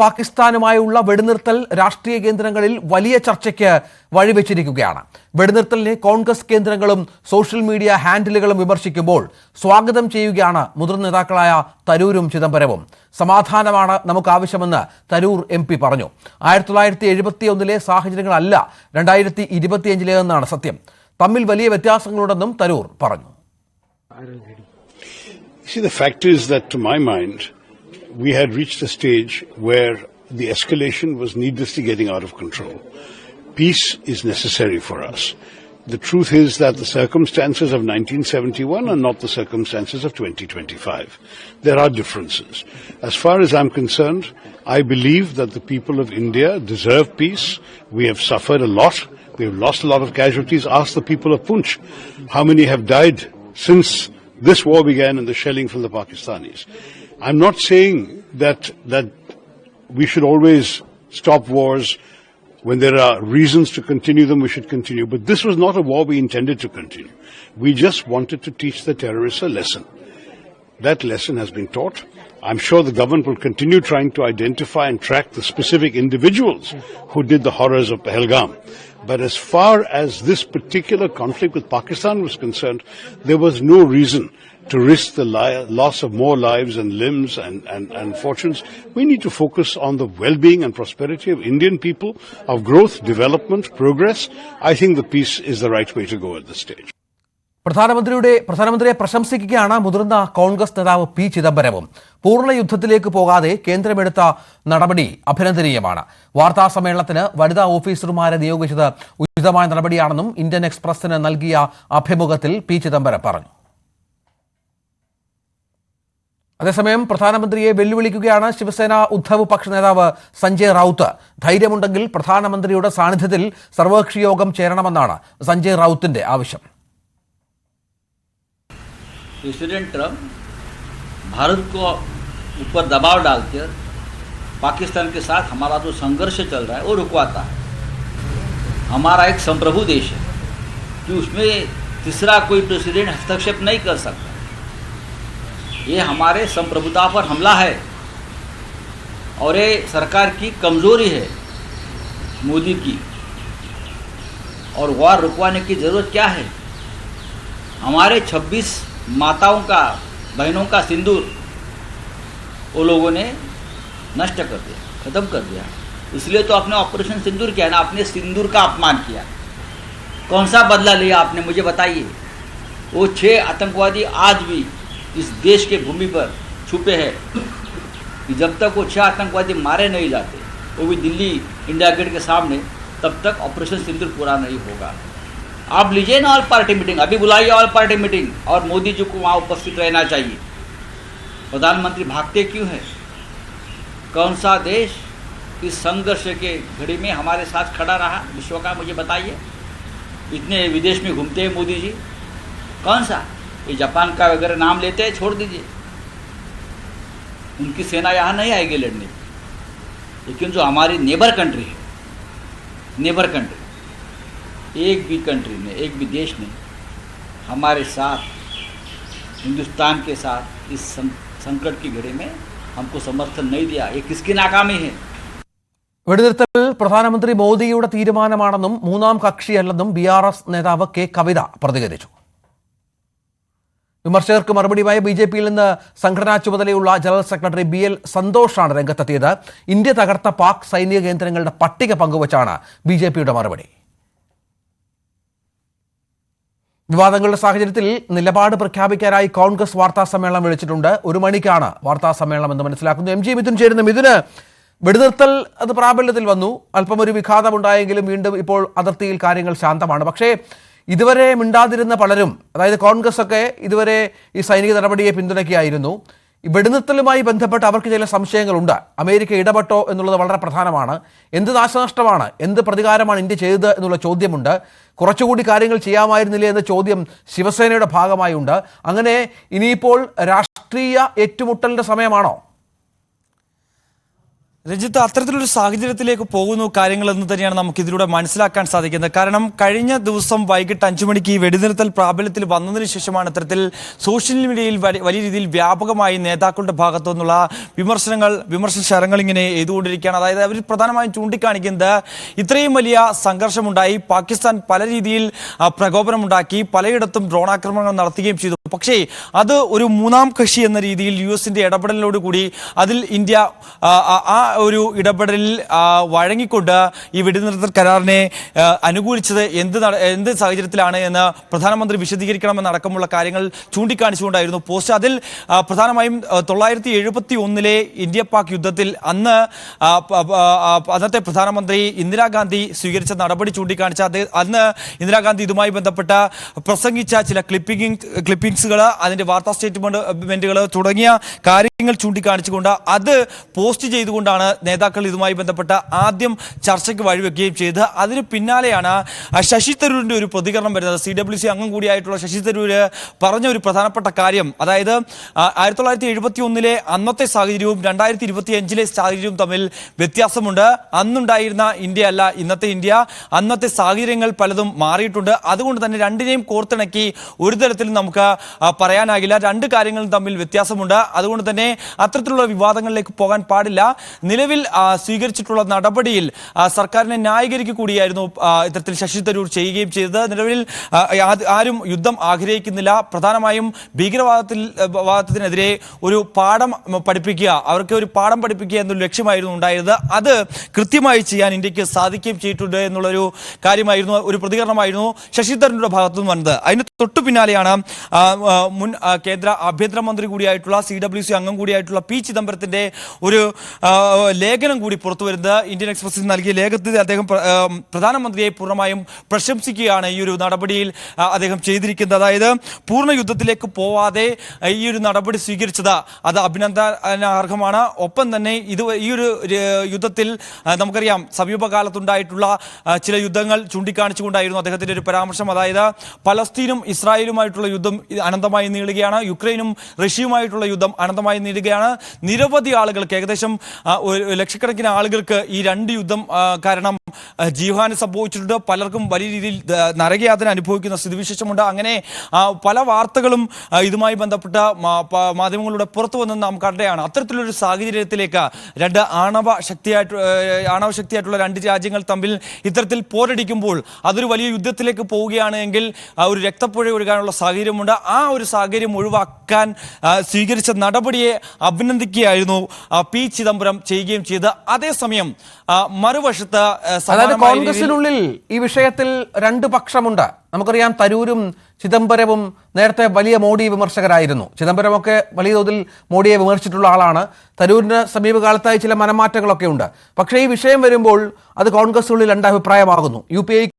പാകിസ്ഥാനുമായുള്ള വെടിനിർത്തൽ രാഷ്ട്രീയ കേന്ദ്രങ്ങളിൽ വലിയ ചർച്ചയ്ക്ക് വഴിവെച്ചിരിക്കുകയാണ്. വെടിനിർത്തലിനെ കോൺഗ്രസ് കേന്ദ്രങ്ങളും സോഷ്യൽ മീഡിയ ഹാൻഡിലുകളും വിമർശിക്കുമ്പോൾ സ്വാഗതം ചെയ്യുകയാണ് മുതിർന്ന നേതാക്കളായ തരൂരും ചിദംബരവും. സമാധാനമാണ് നമുക്ക് ആവശ്യമെന്ന് തരൂർ MP പറഞ്ഞു. 1971 സാഹചര്യങ്ങളല്ല 2025 സത്യം. തമ്മിൽ വലിയ വ്യത്യാസങ്ങളുണ്ടെന്നും തരൂർ പറഞ്ഞു. See, the fact is that, to my mind, we had reached a stage where the escalation was needlessly getting out of control. Peace is necessary for us. The truth is that the circumstances of 1971 are not the circumstances of 2025. There are differences. As far as I'm concerned, I believe that the people of India deserve peace. We have suffered a lot. We have lost a lot of casualties. Ask the people of Poonch how many have died since this war began and the shelling from the Pakistanis. I'm not saying that we should always stop wars. When there are reasons to continue them, we should continue. But this was not a war we intended to continue. We just wanted to teach the terrorists a lesson. That lesson has been taught. I'm sure the government will continue trying to identify and track the specific individuals who did the horrors of Pahalgam. But as far as this particular conflict with Pakistan was concerned, there was no reason to risk the loss of more lives and limbs and fortunes. We need to focus on the well-being and prosperity of Indian people, of growth, development, progress. I think the peace is the right way to go at this stage. പ്രധാനമന്ത്രിയെ പ്രശംസിക്കുകയാണ് മുതിർന്ന കോൺഗ്രസ് നേതാവ് P. ചിദംബരവും. പൂർണ്ണ യുദ്ധത്തിലേക്ക് പോകാതെ കേന്ദ്രമെടുത്ത നടപടി അഭിനന്ദനീയമാണ്. വാർത്താ സമ്മേളനത്തിന് വനിതാ ഓഫീസർമാരെ നിയോഗിച്ചത് ഉചിതമായ നടപടിയാണെന്നും ഇന്ത്യൻ എക്സ്പ്രസിന് നൽകിയ അഭിമുഖത്തിൽ P. ചിദംബരം പറഞ്ഞു. അതേസമയം പ്രധാനമന്ത്രിയെ വെല്ലുവിളിക്കുകയാണ് ശിവസേന ഉദ്ധവ് പക്ഷ നേതാവ് സഞ്ജയ് റൌത്ത്. ധൈര്യമുണ്ടെങ്കിൽ പ്രധാനമന്ത്രിയുടെ സാന്നിധ്യത്തിൽ സർവകക്ഷി യോഗം ചേരണമെന്നാണ് സഞ്ജയ് റൌത്തിന്റെ ആവശ്യം. प्रेसिडेंट ट्रंप भारत को ऊपर दबाव डालकर पाकिस्तान के साथ हमारा जो संघर्ष चल रहा है वो रुकवाता है. हमारा एक संप्रभु देश है कि उसमें तीसरा कोई प्रेसिडेंट हस्तक्षेप नहीं कर सकता. ये हमारे संप्रभुता पर हमला है और ये सरकार की कमज़ोरी है मोदी की. और वार रुकवाने की ज़रूरत क्या है? हमारे 26 माताओं का, बहनों का सिंदूर वो लोगों ने नष्ट कर दिया, ख़त्म कर दिया. इसलिए तो आपने ऑपरेशन सिंदूर किया ना. आपने सिंदूर का अपमान किया. कौन सा बदला लिया आपने, मुझे बताइए. वो 6 आतंकवादी आज भी इस देश के भूमि पर छुपे हैं कि जब तक वो 6 आतंकवादी मारे नहीं जाते, वो भी दिल्ली इंडिया गेट के सामने, तब तक ऑपरेशन सिंदूर पूरा नहीं होगा. आप लीजिए ना ऑल पार्टी मीटिंग, अभी बुलाइए ऑल पार्टी मीटिंग और मोदी जी को वहाँ उपस्थित रहना चाहिए. प्रधानमंत्री भागते क्यों हैं? कौन सा देश इस संघर्ष के घड़ी में हमारे साथ खड़ा रहा विश्व का, मुझे बताइए. इतने विदेश में घूमते हैं मोदी जी, कौन सा? ये जापान का वगैरह नाम लेते हैं, छोड़ दीजिए. उनकी सेना यहाँ नहीं आएगी लड़ने. लेकिन जो हमारी नेबर कंट्री है, नेबर कंट्री, एक भी कंट्री ने, एक भी देश ने हमारे साथ, हिंदुस्तान के साथ इस संकट की घड़ी में हमको समर्थन नहीं दिया. ये किसकी नाकामी है? വെടിനിർത്തൽ പ്രധാനമന്ത്രി മോദിയുടെ തീരുമാനമാണെന്നും മൂന്നാം കക്ഷിയല്ലെന്നും BRS നേതാവ് K. കവിത പ്രതികരിച്ചു. വിമർശകർക്ക് മറുപടിയുമായി BJPയിൽ നിന്ന് സംഘടനാ ചുമതലയുള്ള ജനറൽ സെക്രട്ടറി BL സന്തോഷാണ് രംഗത്തെത്തിയത്. ഇന്ത്യ തകർത്ത പാക് സൈനിക കേന്ദ്രങ്ങളുടെ പട്ടിക പങ്കുവച്ചാണ് BJPയുടെ മറുപടി. വിവാദങ്ങളുടെ സാഹചര്യത്തിൽ നിലപാട് പ്രഖ്യാപിക്കാനായി കോൺഗ്രസ് വാർത്താ സമ്മേളനം വിളിച്ചിട്ടുണ്ട്. 1 മണിക്കാണ് വാർത്താ സമ്മേളനം എന്ന് മനസ്സിലാക്കുന്നു. MG മിഥുൻ ചേരുന്നു. മിഥുന്, വെടിനിർത്തൽ അത് പ്രാബല്യത്തിൽ വന്നു, അല്പം ഒരു വിഘാതമുണ്ടായെങ്കിലും വീണ്ടും ഇപ്പോൾ അതിർത്തിയിൽ കാര്യങ്ങൾ ശാന്തമാണ്. പക്ഷേ ഇതുവരെ മിണ്ടാതിരുന്ന പലരും, അതായത് കോൺഗ്രസ് ഒക്കെ ഇതുവരെ ഈ സൈനിക നടപടിയെ പിന്തുണയ്ക്കുകയായിരുന്നു. ഈ വെടിനിർത്തലുമായി ബന്ധപ്പെട്ട് അവർക്ക് ചില സംശയങ്ങളുണ്ട്. അമേരിക്ക ഇടപെട്ടോ എന്നുള്ളത് വളരെ പ്രധാനമാണ്. എന്ത് നാശനഷ്ടമാണ്, എന്ത് പ്രതികാരമാണ് ഇന്ത്യ ചെയ്തത് എന്നുള്ള ചോദ്യമുണ്ട്. കുറച്ചുകൂടി കാര്യങ്ങൾ ചെയ്യാമായിരുന്നില്ലേ എന്ന ചോദ്യം ശിവസേനയുടെ ഭാഗമായി ഉണ്ട്. അങ്ങനെ ഇനിയിപ്പോൾ രാഷ്ട്രീയ ഏറ്റുമുട്ടലിന്റെ സമയമാണോ? രഞ്ജിത്ത്, അത്തരത്തിലൊരു സാഹചര്യത്തിലേക്ക് പോകുന്നു കാര്യങ്ങൾ എന്ന് തന്നെയാണ് നമുക്ക് ഇതിലൂടെ മനസ്സിലാക്കാൻ സാധിക്കുന്നത്. കാരണം കഴിഞ്ഞ ദിവസം വൈകിട്ട് 5 മണിക്ക് ഈ വെടിനിർത്തൽ പ്രാബല്യത്തിൽ വന്നതിന് ശേഷമാണ് ഇത്തരത്തിൽ സോഷ്യൽ മീഡിയയിൽ വലിയ രീതിയിൽ വ്യാപകമായി നേതാക്കളുടെ ഭാഗത്തു നിന്നുള്ള വിമർശന ശരങ്ങൾ ഇങ്ങനെ ചെയ്തുകൊണ്ടിരിക്കുകയാണ്. അതായത് അവർ പ്രധാനമായും ചൂണ്ടിക്കാണിക്കുന്നത് ഇത്രയും വലിയ സംഘർഷമുണ്ടായി, പാകിസ്ഥാൻ പല രീതിയിൽ പ്രകോപനമുണ്ടാക്കി, പലയിടത്തും ഡ്രോണാക്രമണങ്ങൾ നടത്തുകയും ചെയ്തു. പക്ഷേ അത് ഒരു മൂന്നാം കക്ഷി എന്ന രീതിയിൽ US-ന്റെ ഇടപെടലോടുകൂടി അതിൽ ഇന്ത്യ ആ ഒരു ഇടപെടലിൽ വഴങ്ങിക്കൊണ്ട് ഈ വെടിനിർത്തൽ കരാറിനെ അനുകൂലിച്ചത് എന്ത് സാഹചര്യത്തിലാണ് എന്ന് പ്രധാനമന്ത്രി വിശദീകരിക്കണമെന്നടക്കമുള്ള കാര്യങ്ങൾ ചൂണ്ടിക്കാണിച്ചുകൊണ്ടായിരുന്നു പോസ്റ്റ്. അതിൽ പ്രധാനമായും 1971 ഇന്ത്യ പാക് യുദ്ധത്തിൽ അന്നത്തെ പ്രധാനമന്ത്രി ഇന്ദിരാഗാന്ധി സ്വീകരിച്ച നടപടി ചൂണ്ടിക്കാണിച്ച അന്ന് ഇന്ദിരാഗാന്ധി ഇതുമായി ബന്ധപ്പെട്ട പ്രസംഗിച്ച ചില ക്ലിപ്പിംഗ്സുകൾ, അതിന്റെ വാർത്താ സ്റ്റേറ്റ്മെന്റുകൾ തുടങ്ങിയ കാര്യങ്ങൾ ചൂണ്ടിക്കാണിച്ചുകൊണ്ട് അത് പോസ്റ്റ് ചെയ്തുകൊണ്ടാണ് നേതാക്കൾ ഇതുമായി ബന്ധപ്പെട്ട ആദ്യം ചർച്ചയ്ക്ക് വഴിവെക്കുകയും ചെയ്തത്. അതിന് പിന്നാലെയാണ് ശശി തരൂരിന്റെ ഒരു പ്രതികരണം വരുന്നത്. CWC അംഗം കൂടിയായിട്ടുള്ള ശശി തരൂര് പറഞ്ഞ ഒരു പ്രധാനപ്പെട്ട കാര്യം, അതായത് 1971 അന്നത്തെ സാഹചര്യവും 2025 സാഹചര്യവും തമ്മിൽ വ്യത്യാസമുണ്ട്. അന്നുണ്ടായിരുന്ന ഇന്ത്യ അല്ല ഇന്നത്തെ ഇന്ത്യ. അന്നത്തെ സാഹചര്യങ്ങൾ പലതും മാറിയിട്ടുണ്ട്. അതുകൊണ്ട് തന്നെ രണ്ടിനെയും കോർത്തിണക്കി ഒരു തരത്തിലും നമുക്ക് പറയാനാകില്ല. രണ്ട് കാര്യങ്ങളും തമ്മിൽ വ്യത്യാസമുണ്ട്. അതുകൊണ്ട് തന്നെ അത്തരത്തിലുള്ള വിവാദങ്ങളിലേക്ക് പോകാൻ പാടില്ല. നിലവിൽ സ്വീകരിച്ചിട്ടുള്ള നടപടിയിൽ സർക്കാരിനെ ന്യായീകരിക്കുക കൂടിയായിരുന്നു ഇത്തരത്തിൽ ശശി തരൂർ ചെയ്യുകയും ചെയ്തത്. നിലവിൽ ആരും യുദ്ധം ആഗ്രഹിക്കുന്നില്ല. പ്രധാനമായും ഭീകരവാദത്തിനെതിരെ ഒരു പാഠം പഠിപ്പിക്കുക, അവർക്ക് ഒരു പാഠം പഠിപ്പിക്കുക എന്നൊരു ലക്ഷ്യമായിരുന്നു ഉണ്ടായിരുന്നത്. അത് കൃത്യമായി ചെയ്യാൻ ഇന്ത്യക്ക് സാധിക്കുകയും ചെയ്തിട്ടുണ്ട് എന്നുള്ളൊരു കാര്യമായിരുന്നു, ഒരു പ്രതികരണമായിരുന്നു ശശി തരൂരിന്റെ ഭാഗത്തുനിന്ന് വന്നത്. അതിന് തൊട്ടു പിന്നാലെയാണ് മുൻ കേന്ദ്ര ആഭ്യന്തരമന്ത്രി കൂടിയായിട്ടുള്ള CWC അംഗം കൂടിയായിട്ടുള്ള P. ചിദംബരത്തിന്റെ ഒരു ലേഖനം കൂടി പുറത്തു വരുന്നത്. ഇന്ത്യൻ എക്സ്പ്രസിന് നൽകിയ ലേഖനത്തിൽ അദ്ദേഹം പ്രധാനമന്ത്രിയെ പൂർണ്ണമായും പ്രശംസിക്കുകയാണ് ഈ ഒരു നടപടിയിൽ അദ്ദേഹം ചെയ്തിരിക്കുന്നത്. അതായത് പൂർണ്ണ യുദ്ധത്തിലേക്ക് പോവാതെ ഈ ഒരു നടപടി സ്വീകരിച്ചത് അത് അഭിനന്ദനാർഹമാണ്. ഒപ്പം തന്നെ ഈ ഒരു യുദ്ധത്തിൽ നമുക്കറിയാം സമീപകാലത്തുണ്ടായിട്ടുള്ള ചില യുദ്ധങ്ങൾ ചൂണ്ടിക്കാണിച്ചുകൊണ്ടായിരുന്നു അദ്ദേഹത്തിന്റെ ഒരു പരാമർശം. അതായത് പലസ്തീനും ഇസ്രായേലുമായിട്ടുള്ള യുദ്ധം അനന്തമായി നീളുകയാണ്, യുക്രൈനും റഷ്യയുമായിട്ടുള്ള യുദ്ധം അനന്തമായി നീളുകയാണ്. നിരവധി ആളുകൾക്ക്, ഏകദേശം ലക്ഷക്കണക്കിന് ആളുകൾക്ക് ഈ രണ്ട് യുദ്ധം കാരണം ജീവഹാനി സംഭവിച്ചിട്ടുണ്ട്. പലർക്കും വലിയ രീതിയിൽ നരകയാതന അനുഭവിക്കുന്ന സ്ഥിതിവിശേഷമുണ്ട്. അങ്ങനെ പല വാർത്തകളും ഇതുമായി ബന്ധപ്പെട്ട മാധ്യമങ്ങളുടെ പുറത്തു വന്നെന്ന് നാം കണ്ടതാണ്. അത്തരത്തിലൊരു സാഹചര്യത്തിലേക്ക് ആണവ ശക്തിയായിട്ടുള്ള രണ്ട് രാജ്യങ്ങൾ തമ്മിൽ ഇത്തരത്തിൽ പോരടിക്കുമ്പോൾ അതൊരു വലിയ യുദ്ധത്തിലേക്ക് പോവുകയാണ് എങ്കിൽ ഒരു രക്തപ്പുഴ ഒഴുകാനുള്ള സാഹചര്യമുണ്ട്. ആ ഒരു സാഹചര്യം ഒഴിവാക്കാൻ സ്വീകരിച്ച നടപടിയെ അഭിനന്ദിക്കുകയായിരുന്നു P. ചിദംബരം ചെയ്യുകയും ചെയ്ത്. അതേസമയം മറുവശത്ത് കോൺഗ്രസിനുള്ളിൽ ഈ വിഷയത്തിൽ രണ്ട് പക്ഷമുണ്ട്. നമുക്കറിയാം തരൂരും ചിദംബരവും നേരത്തെ വലിയ മോഡി വിമർശകരായിരുന്നു. ചിദംബരമൊക്കെ വലിയ തോതിൽ മോഡിയെ വിമർശിച്ചിട്ടുള്ള ആളാണ്. തരൂരിന് സമീപകാലത്തായി ചില മനമാറ്റങ്ങളൊക്കെ ഉണ്ട്. പക്ഷേ ഈ വിഷയം വരുമ്പോൾ അത് കോൺഗ്രസിനുള്ളിൽ രണ്ട് അഭിപ്രായമാകുന്നു. UPA